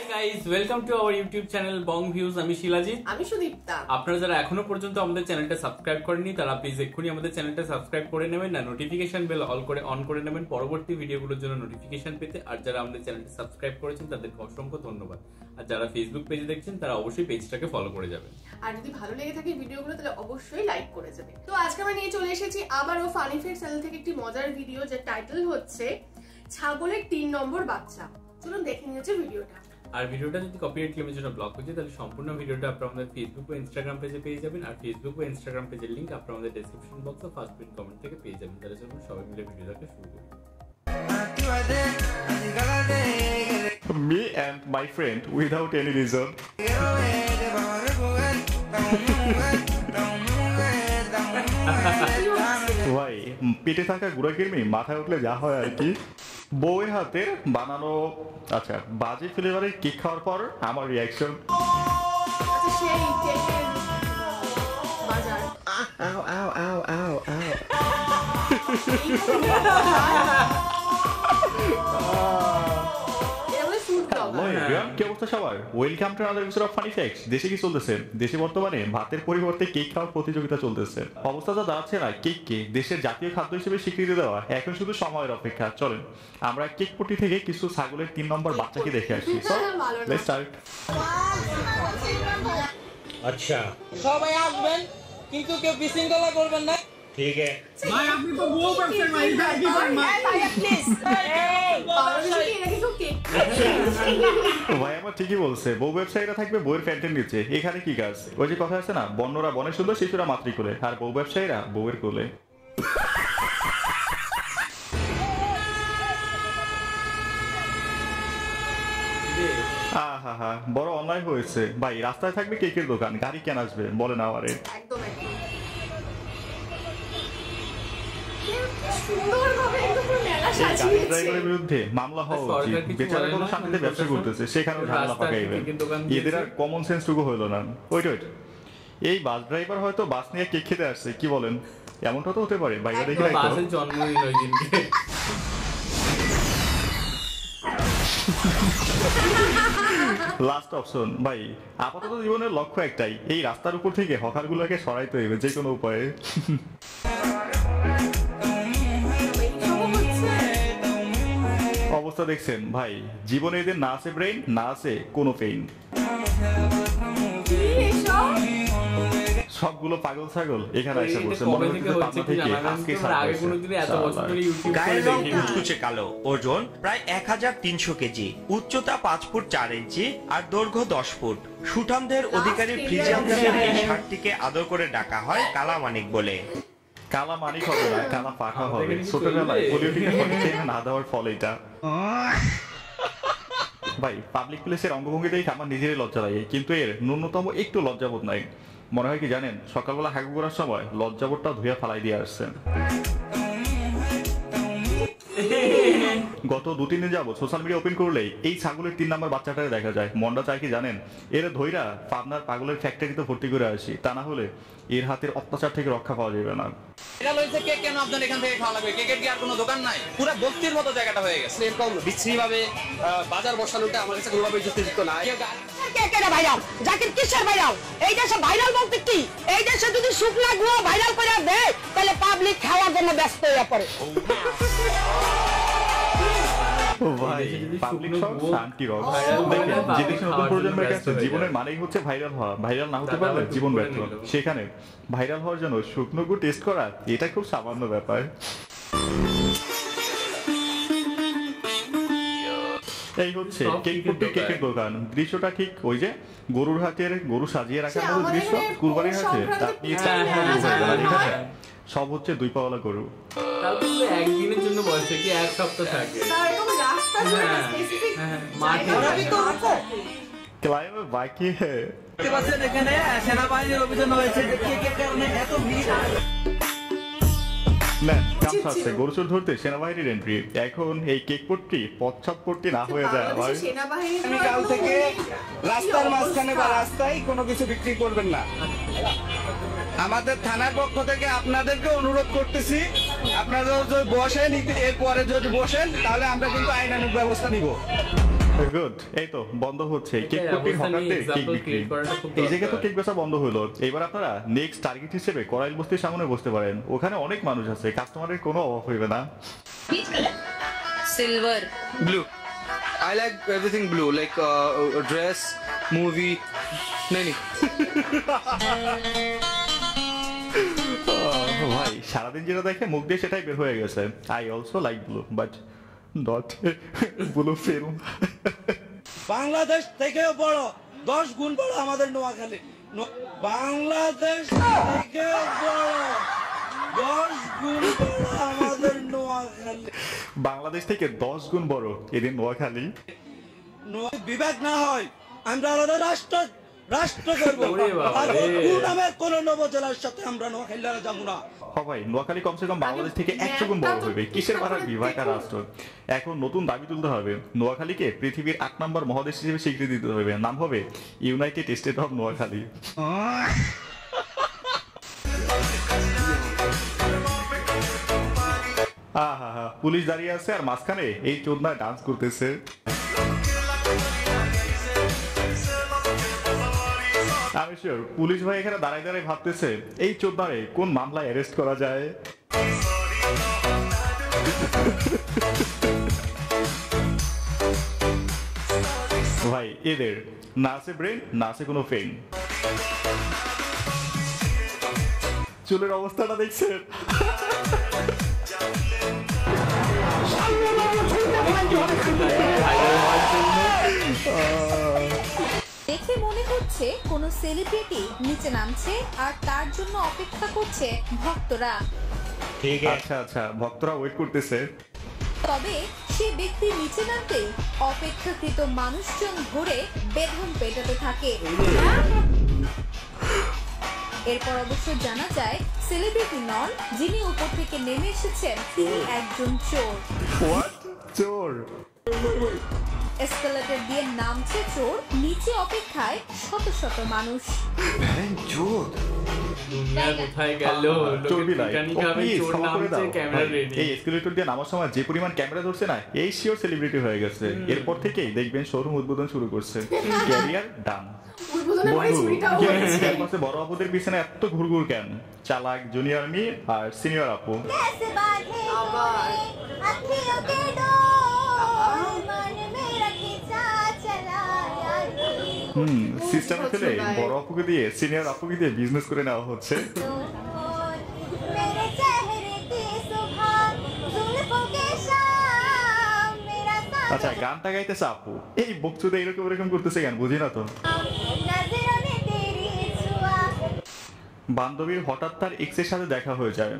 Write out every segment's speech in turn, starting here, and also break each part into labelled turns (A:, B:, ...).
A: guys, welcome to our YouTube channel Bong Views. আমি শিলাজিৎ,
B: আমি সুদীপ্তা।
A: আপনারা যারা এখনো পর্যন্ত আমাদের চ্যানেলটা সাবস্ক্রাইব করেননি তারা প্লিজ এক্ষুনি আমাদের চ্যানেলটা সাবস্ক্রাইব করে নেবেন, না নোটিফিকেশন বেল অন করে নেবেন পরবর্তী ভিডিওগুলোর জন্য নোটিফিকেশন পেতে। আর যারা আমাদের চ্যানেলটা সাবস্ক্রাইব করেছেন তাদেরকে অসংখ্য ধন্যবাদ। আর যারা ফেসবুক পেজে দেখছেন তারা অবশ্যই পেজটাকে ফলো করে যাবেন।
B: আর যদি ভালো লেগে থাকে ভিডিওগুলো তাহলে অবশ্যই লাইক করে যাবেন। তো আজকে আমরা নিয়ে চলে এসেছি আবারও ফানি ফেয়ার চ্যানেল থেকে একটি মজার ভিডিও, যার টাইটেল হচ্ছে ছাগলের 3 নম্বর বাচ্চা। চলুন দেখে নিয়েছে ভিডিওটা।
A: আর ভিডিওটা যদি কপিরাইট ক্লেমের জন্য ব্লক হয়ে যায় তাহলে সম্পূর্ণ ভিডিওটা আপনারা আমাদের ফেসবুক ও ইনস্টাগ্রাম পেজে পেয়ে যাবেন। আর ফেসবুক ও ইনস্টাগ্রাম পেজের লিংক আপনারা আমাদের ডেসক্রিপশন বক্স ও ফার্স্ট পিন কমেন্ট থেকে পেয়ে যাবেন। তাহলে চলুন সবাই মিলে ভিডিওটাকে শুরু করি।
C: Me and my friend without any reason. ভাই পেটে থাকা গুড়া কিরমি মাথায় উঠলে যা হয় আর কি। বউয়ের হাতের বানানো আচ্ছা বাজে ফ্লেভারের কেক খাওয়ার পর আমার রিয়াকশন।
B: আচ্ছা সেই কেকের বাজার
D: আও আও আও আও আও
C: কি অবস্থা সবার? Welcome to another episode of funny facts. দেশে কি চলতেছে? দেশে বর্তমানে ভাতের পরিবর্তে কেক খাওয়ার প্রতিযোগিতা চলতেছে। অবস্থা যা দাঁড়াচ্ছে না, কেককে দেশের জাতীয় খাদ্য হিসেবে স্বীকৃতি দেওয়া এখন শুধু সময়ের অপেক্ষা। চলেন আমরা কেক পটি থেকে কিছু ছাগলের 3 নম্বর বাচ্চাকে দেখে আসি। Let's start.
E: আচ্ছা সবাই আসবেন কিন্তু কেউ বিশৃঙ্খলা করবেন না, ঠিক আছে?
F: ভাই আপনি তো বউ ব্যবসায়ী ভাই, কি করেন ভাই?
B: প্লিজ
C: ভাই আমার ঠিকই বলছে, বউ ব্যবসায়ীরা থাকবে বউয়ের প্যান্টের নিচে। এখানে কি কাজ? ওই যে কথা আছে না, বন্যরা বনে সুন্দর, শিশুরা মাতৃকুলে, আর বউ ব্যবসায়ীরা বউয়ের কোলে। আহা বড় অন্যায় হয়েছে ভাই। রাস্তায় থাকবে কেকের দোকান, গাড়ি কেন আসবে বলে না আমারে।
B: একদম সুন্দরভাবে একদম পুরো মেলা সাজিয়েছে।
C: ড্রাইভারের বিরুদ্ধে মামলা হওয়া উচিত। বেচারা কোনো শান্তিতে ব্যবসা করতেছে, সেখানেও ঝামেলা পাকাইবেন। এদের আর কমন সেন্স টুকু হইল না। ওইট এই বাস ড্রাইভার হয়তো বাস নিয়ে কেক খেতে আসছে, কি বলেন? এমনটা তো হতে পারে। বাইরে দেখে
A: বাসের জন্মদিন ওই দিনকে।
C: লাস্ট অপশন ভাই, আপাতত জীবনের লক্ষ্য একটাই, এই রাস্তার উপর থেকে হকারগুলোকে সরাইতে হইবে যে কোনো উপায়ে। অবস্থা দেখছেন ভাই, জীবনে এদের না আছে ব্রেইন, না আছে কোনো পেইন। সবগুলো পাগল ছাগল এখানে এসে বসে, মনে হচ্ছে পাবনা থেকে আজকে
A: আগে কোনোদিন এত বছর ধরে ইউটিউব করে দেখি।
G: কুচকুচে কালো, ওজন প্রায় 1300 কেজি, উচ্চতা 5 ফুট 4 ইঞ্চি আর দৈর্ঘ্য 10 ফুট। সুঠামদের অধিকারী ফ্রিজিয়ান জাতের এই ষাঁড়টিকে আদর করে ডাকা হয় কালামানিক বলে।
C: কালা মানিক হবে না, কালা পাখা হবে। ছোটবেলায় পোলিও টিকা না দেওয়ার ফল এটা। ভাই পাবলিক প্লেসের অঙ্গভঙ্গি দেখে আমার নিজেরই লজ্জা লাগে, কিন্তু এর ন্যূনতম একটু লজ্জাবোধ নাই। মনে হয় কি জানেন, সকালবেলা হাগু করার সময় লজ্জাবোধটা ধুয়ে ফালাই দিয়ে আসছে। গত 2-3 দিন যাবো সোশ্যাল মিডিয়া ওপেন করলেই এই ছাগলের 3 নম্বর বাচ্চাটাকে দেখা যায়। মনটা চায় কি জানেন, এর ধৈরা পাবনার পাগলের ফ্যাক্টরিতে ভর্তি করে আসি, তা না হলে এর হাতের অত্যাচার থেকে রক্ষা পাওয়া যাবে না।
E: এটা লইছে কেক কেন আপনার এখান থেকে খাওয়া লাগবে? কেকের কি আর কোনো দোকান নাই? পুরো বস্তির মতো জায়গাটা হয়ে গেছে। এরকম বিচ্ছিরিভাবে বাজার বসানোটা আমার কাছে কোনোভাবে যুক্তিযুক্ত না।
H: কেকেরা ভাইরাল, জাকির কিসের ভাইরাল? এই দেশে ভাইরাল বলতে কি? এই দেশে যদি শুকনা গুয়া ভাইরাল করে দেয় তাহলে পাবলিক খাওয়ার জন্য ব্যস্ত হয়ে পড়ে।
C: জীবনের মানেই হচ্ছে ভাইরাল হওয়া। ভাইরাল না হতে পারলে জীবন ব্যর্থ। সেখানে ভাইরাল হওয়ার জন্য শুকনো গু টেস্ট করা এটা খুব সামান্য ব্যাপার। এই হচ্ছে কেকের দোকান। দৃশ্যটা ঠিক ওই যে গরুর হাটের গরু সাজিয়ে রাখার মতো দৃশ্য কুরবানির হাটে। সব হচ্ছে 2 পাওয়ালা গরু।
A: একদিনের জন্য বলছে কি 1 সপ্তাহ থাকে।
C: ক্লাইমে বাকি
E: এখানে সেনাবাহিনীর অভিযান হয়েছে, এত ভিড়।
C: গরু চোর ধরতে সেনাবাহিনীর এন্ট্রি। এখন এই কেক পট্টি পশ্চাৎপট্টি না হয়ে যায়।
D: কাল থেকে রাস্তার মাঝখানে বা রাস্তায় কোনো কিছু বিক্রি করবেন না। আমাদের থানার পক্ষ থেকে আপনাদেরকে অনুরোধ করতেছি, আপনারা যদি বসেন, এরপরে যদি বসেন তাহলে আমরা কিন্তু আইনানুগ ব্যবস্থা নিব।
C: গুড, এই তো বন্ধ হচ্ছে কেক কুকিং হকারদের কেক বিক্রি। এই জায়গায় তো কেক বেচা বন্ধ হলো, এবার আপনারা নেক্সট টার্গেট হিসেবে করাইল বস্তির সামনে বসতে পারেন। ওখানে অনেক মানুষ আছে, কাস্টমারের কোনো অভাব হইবে না।
I: Silver
E: blue, I like everything blue, like dress, movie, नहीं
C: ভাই সারাদিন যেটা দেখে মুখ দিয়ে সেটাই বের হয়ে গেছে। I also like blue but not blue film.
D: Bangladesh থেকেও বড় 10 গুণ বড় আমাদের নোয়াখালী। বাংলাদেশ থেকেও বড় 10 গুণ বড় আমাদের নোয়াখালী।
C: বাংলাদেশ থেকে 10 গুণ বড় এদিন নোয়াখালী।
D: বিভাগ না হয় আমরা আলাদা রাষ্ট্র করবো, আর কোন নামের কোন নবজেলার সাথে আমরা নোয়াখালীরা যাবো না।
C: ভাই নোয়াখালী কমসে কম বাংলাদেশ থেকে 100 গুণ বড় হবে। কিসের বাড়ার বিভাগ আর রাষ্ট্র? এখন নতুন দাবি তুলতে হবে, নোয়াখালীকে পৃথিবীর 8 নম্বর মহাদেশ হিসেবে স্বীকৃতি দিতে হবে। নাম হবে ইউনাইটেড স্টেট অফ নোয়াখালী। আহা, পুলিশ দাঁড়িয়ে আছে আর মাঝখানে এই চোদনা ডান্স করতেছে। আমি শিওর পুলিশ ভাই এখানে দাঁড়ায় দাঁড়ায় ভাবতেছে এই চোদনারে কোন মামলায় অ্যারেস্ট করা যায়। ভাই এদের না আছে ব্রেন, না আছে কোনো ফেন। চুলের অবস্থাটা দেখছেন?
I: দেখে মনে হচ্ছে কোন সেলিব্রিটি নিচে নামছে আর তার জন্য অপেক্ষা করছে ভক্তরা।
C: ঠিক আছে, আচ্ছা ভক্তরা ওয়েট করতেছে।
I: তবে সে ব্যক্তি নিচে নামতেই অপেক্ষাকৃত মানুষজন ধরে বেদম পেটাতে থাকে। এরপর অবশ্য জানা যায় সেলিব্রিটি নন, যিনি উপর থেকে নেমে এসেছেন তিনি একজন চোর।
C: চোর
I: এসকেলেটর দিয়ে নামছে চোর, নিচে অপেক্ষায় শত শত মানুষ।
C: চোর
A: দুনিয়া কোথায় গেল?
C: চর্বি লাই
A: চোর নামছে, ক্যামেরা রেডি।
C: এই এসকেলেটর দিয়ে নামার সময় যে পরিমাণ ক্যামেরা ধরছে না, এই শিওর সেলিব্রিটি হয়ে গেছে। এরপর থেকেই দেখবেন শোরুম উদ্বোধন শুরু করছে। ক্যারিয়ার ডান। বড় আপুদের পিছনে এত ঘুরঘুর কেন? চালাক জুনিয়র মি আর সিনিয়র আপু। সিস্টেম ফেলে বড় আপুকে দিয়ে সিনিয়র আপুকে দিয়ে বিজনেস করে নেওয়া হচ্ছে। আচ্ছা গানটা গাইতেছে আপু, এই বকচুদে এরকম এরকম করতেছে কেন বুঝি না তো। বান্ধবীর হঠাৎ তার এক্সের সাথে দেখা হয়ে যায়।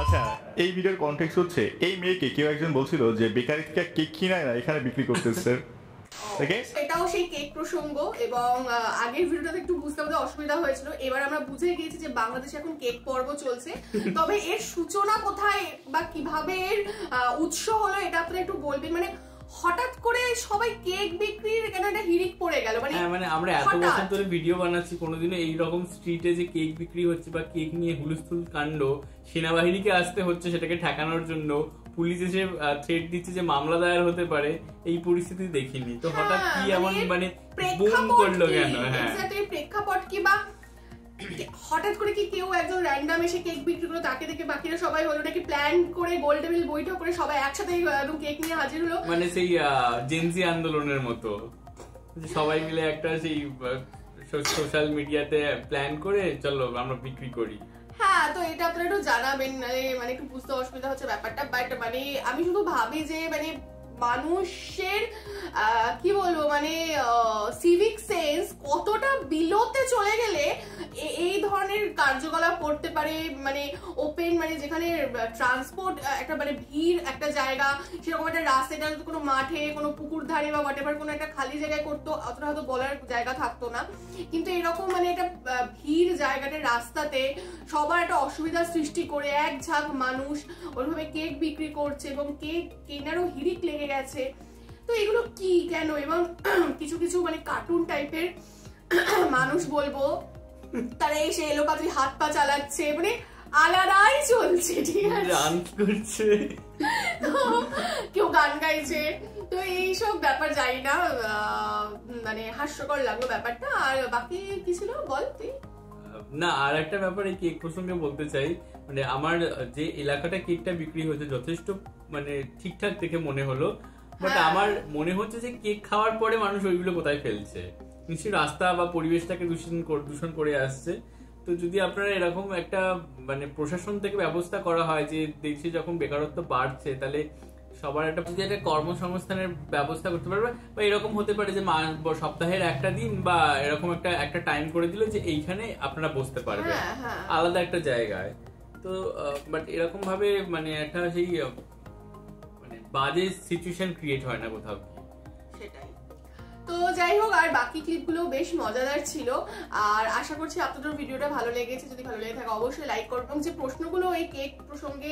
C: আচ্ছা এই ভিডিওর কনটেক্সট হচ্ছে এই মেয়েকে কেউ একজন বলছিল যে বেকারি থেকে কেক কিনায় না এখানে বিক্রি করতেছে।
B: এটাও সেই কেক প্রসঙ্গ, এবং আগের ভিডিওটাতে একটু বুঝতে আমাদের অসুবিধা হয়েছিল। এবার আমরা বুঝে গিয়েছি যে বাংলাদেশে এখন কেক পর্ব চলছে। তবে এর সূচনা কোথায় বা কিভাবে এর উৎস হলো এটা আপনারা একটু বলবেন। মানে হঠাৎ করে সবাই কেক বিক্রির কেন একটা হিড়িক পড়ে গেল।
A: মানে আমরা এত বছর ধরে ভিডিও বানাচ্ছি, কোনোদিনও এইরকম স্ট্রিটে যে কেক বিক্রি হচ্ছে বা কেক নিয়ে হুলস্থুল কাণ্ড, সেনাবাহিনীকে আসতে হচ্ছে সেটাকে ঠেকানোর জন্য, পুলিশ এসে থ্রেট দিচ্ছে যে মামলা দায়ের হতে পারে, এই পরিস্থিতি দেখিনি। তো হঠাৎ কি এমন মানে বুম করলো কেন? হ্যাঁ
B: প্রেক্ষাপট কি বা হঠাৎ করে কি কেউ একজন র্যান্ডম এসে কেক বিক্রি করলো, তাকে দেখে বাকিরা সবাই হলো নাকি প্ল্যান করে গোল টেবিল বৈঠক করে সবাই একসাথে একদম কেক নিয়ে হাজির হলো?
A: মানে সেই জেনজি আন্দোলনের মতো সবাই মিলে একটা সেই সোশ্যাল মিডিয়াতে প্ল্যান করে চলো আমরা বিক্রি করি।
B: হ্যাঁ, তো এটা আপনারা একটু জানাবেন, মানে একটু বুঝতে অসুবিধা হচ্ছে ব্যাপারটা। বাট মানে আমি শুধু ভাবি যে মানে মানুষের কি বলবো মানে সিভিক সেন্স কতটা বিলোতে চলে গেলে এই ধরনের কার্যকলাপ করতে পারে। মানে ওপেন মানে যেখানে ট্রান্সপোর্ট একটা মানে ভিড় একটা জায়গা, সেরকম একটা রাস্তাটা কোনো মাঠে কোনো পুকুর ধারে বা হোয়াটএভার কোনো একটা খালি জায়গায় করতো, অতটা হয়তো বলার জায়গা থাকতো না। কিন্তু এরকম মানে একটা ভিড় জায়গাটা রাস্তাতে সবার একটা অসুবিধার সৃষ্টি করে এক ঝাঁক মানুষ ওইভাবে কেক বিক্রি করছে এবং কেক কেনারও হিড়িক লেগে গেছে। তো এগুলো কি কেন? এবং কিছু কিছু মানে কার্টুন টাইপের মানুষ বলবো, তারা এসে এলোপাতাড়ি হাত পা চালাচ্ছে। মানে আলাদাই চলছে, ঠিক আছে,
A: ডান্স করছে,
B: তো কেউ গান গাইছে, তো এইসব ব্যাপার জানি না, মানে হাস্যকর লাগলো ব্যাপারটা। আর বাকি কি ছিল বল তুই?
A: না, আর একটা ব্যাপার এই কেক প্রসঙ্গে বলতে চাই, মানে আমার যে এলাকাটা কেকটা বিক্রি হয়েছে যথেষ্ট মানে ঠিকঠাক দেখে মনে হলো, বাট আমার মনে হচ্ছে যে কেক খাওয়ার পরে মানুষ ওইগুলো কোথায় ফেলছে, নিশ্চয়ই রাস্তা বা পরিবেশটাকে দূষণ করে আসছে। তো যদি আপনারা এরকম একটা মানে প্রশাসন থেকে ব্যবস্থা করা হয় যে দেশে যখন বেকারত্ব বাড়ছে তাহলে সবার একটা কর্মসংস্থানের ব্যবস্থা করতে পারবে, বা এরকম হতে পারে যে সপ্তাহের একটা দিন বা এরকম একটা টাইম করে দিল যে এইখানে আপনারা বসতে পারবেন আলাদা একটা জায়গায়। তো বাট এরকম ভাবে মানে একটা সেই মানে বাজে সিচুয়েশন ক্রিয়েট হয় না কোথাও।
B: সেটাই। তো যাই হোক, আর বাকি ক্লিপগুলো বেশ মজাদার ছিল, আর আশা করছি আপনাদের ভিডিওটা ভালো লেগেছে। যদি ভালো লেগে থাকে অবশ্যই লাইক করবেন, এবং যে প্রশ্নগুলো এই কেক প্রসঙ্গে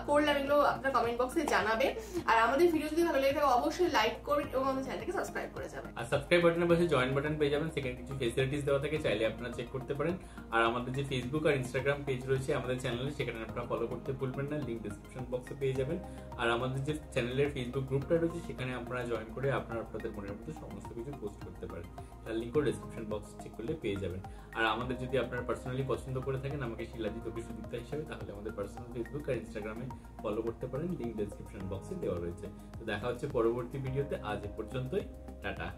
B: করলাম এগুলো আপনার কমেন্ট বক্সে জানাবে। আর আমাদের ভিডিও যদি ভালো লেগে থাকে অবশ্যই লাইক করবেন এবং আমাদের চ্যানেলটাকে সাবস্ক্রাইব করে যাবেন।
A: আর সাবস্ক্রাইব বাটনের পাশে জয়েন বাটন পেয়ে যাবেন, সেখানে কিছু ফেসিলিটিস দেওয়া থাকে, চাইলে আপনারা চেক করতে পারেন। আর আমাদের যে ফেসবুক আর ইনস্টাগ্রাম পেজ রয়েছে আমাদের চ্যানেলে, সেখানে আপনারা ফলো করতে ভুলবেন না, লিংক ডেসক্রিপশন বক্সে পেয়ে যাবেন। আর আমাদের যে চ্যানেলের ফেসবুক গ্রুপটা রয়েছে সেখানে আপনারা জয়েন করে আপনাদের মনের মতো সমস্ত কিছু পোস্ট করতে পারেন, তার লিঙ্কও ডেসক্রিপশন বক্স চেক করলে পেয়ে যাবেন। আর আমাদের যদি আপনারা পার্সোনালি পছন্দ করে থাকেন আমাকে শিলাজিৎ অভিষুদিতা হিসেবে, তাহলে আমাদের পার্সোনাল ফেসবুক আর ইনস্টাগ্রামে ফলো করতে পারেন, লিঙ্ক ডেসক্রিপশন বক্সে দেওয়া রয়েছে। তো দেখা হচ্ছে পরবর্তী ভিডিওতে, আজ এ পর্যন্তই, টাটা।